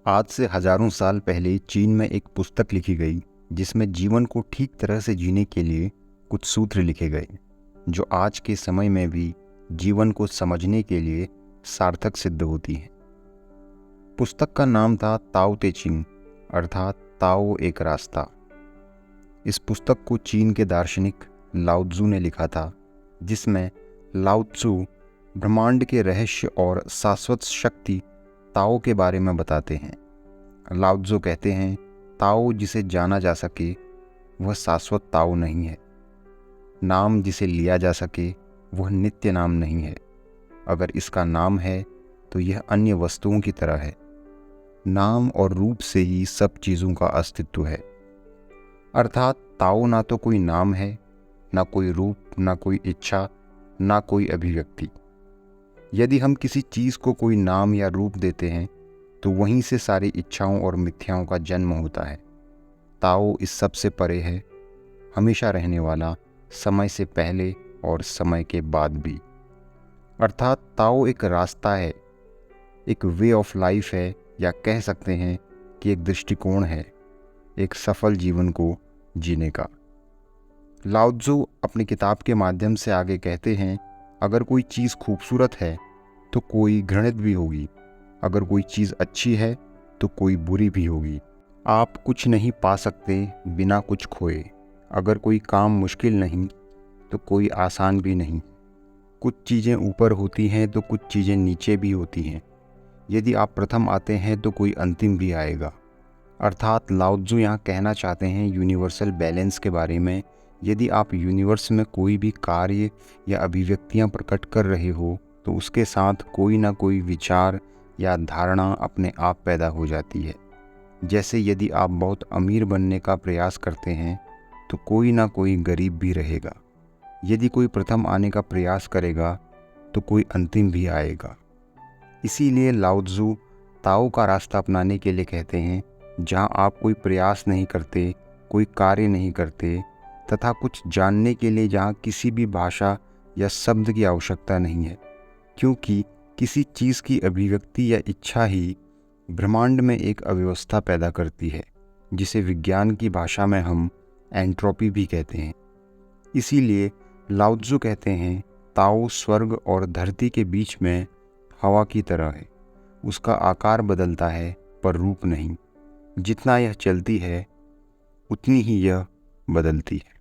आज से हजारों साल पहले चीन में एक पुस्तक लिखी गई जिसमें जीवन को ठीक तरह से जीने के लिए कुछ सूत्र लिखे गए जो आज के समय में भी जीवन को समझने के लिए सार्थक सिद्ध होती हैं। पुस्तक का नाम था ताओ ते चिंग अर्थात ताओ एक रास्ता। इस पुस्तक को चीन के दार्शनिक लाओ त्सु ने लिखा था, जिसमें लाओ त्सु ब्रह्मांड के रहस्य और शाश्वत शक्ति ताओ के बारे में बताते हैं। लाओ त्सु कहते हैं, ताओ जिसे जाना जा सके वह शाश्वत ताओ नहीं है। नाम जिसे लिया जा सके वह नित्य नाम नहीं है। अगर इसका नाम है तो यह अन्य वस्तुओं की तरह है। नाम और रूप से ही सब चीज़ों का अस्तित्व है। अर्थात ताओ ना तो कोई नाम है, ना कोई रूप, ना कोई इच्छा, ना कोई अभिव्यक्ति। यदि हम किसी चीज़ को कोई नाम या रूप देते हैं तो वहीं से सारी इच्छाओं और मिथ्याओं का जन्म होता है। ताओ इस सब से परे है, हमेशा रहने वाला, समय से पहले और समय के बाद भी। अर्थात ताओ एक रास्ता है, एक वे ऑफ लाइफ है, या कह सकते हैं कि एक दृष्टिकोण है एक सफल जीवन को जीने का। लाओ त्सु अपनी किताब के माध्यम से आगे कहते हैं, अगर कोई चीज़ खूबसूरत है तो कोई घृणित भी होगी, अगर कोई चीज़ अच्छी है तो कोई बुरी भी होगी। आप कुछ नहीं पा सकते बिना कुछ खोए। अगर कोई काम मुश्किल नहीं तो कोई आसान भी नहीं। कुछ चीज़ें ऊपर होती हैं तो कुछ चीज़ें नीचे भी होती हैं। यदि आप प्रथम आते हैं तो कोई अंतिम भी आएगा। अर्थात लाओ त्सु यहाँ कहना चाहते हैं यूनिवर्सल बैलेंस के बारे में। यदि आप यूनिवर्स में कोई भी कार्य या अभिव्यक्तियाँ प्रकट कर रहे हो तो उसके साथ कोई ना कोई विचार या धारणा अपने आप पैदा हो जाती है। जैसे यदि आप बहुत अमीर बनने का प्रयास करते हैं तो कोई ना कोई गरीब भी रहेगा। यदि कोई प्रथम आने का प्रयास करेगा तो कोई अंतिम भी आएगा। इसीलिए लाओ त्सु ताओ का रास्ता अपनाने के लिए कहते हैं, जहाँ आप कोई प्रयास नहीं करते, कोई कार्य नहीं करते, तथा कुछ जानने के लिए जहाँ किसी भी भाषा या शब्द की आवश्यकता नहीं है, क्योंकि किसी चीज़ की अभिव्यक्ति या इच्छा ही ब्रह्मांड में एक अव्यवस्था पैदा करती है, जिसे विज्ञान की भाषा में हम एंट्रोपी भी कहते हैं। इसीलिए लाओ त्सु कहते हैं, ताओ स्वर्ग और धरती के बीच में हवा की तरह है। उसका आकार बदलता है पर रूप नहीं। जितना यह चलती है उतनी ही यह बदलती है।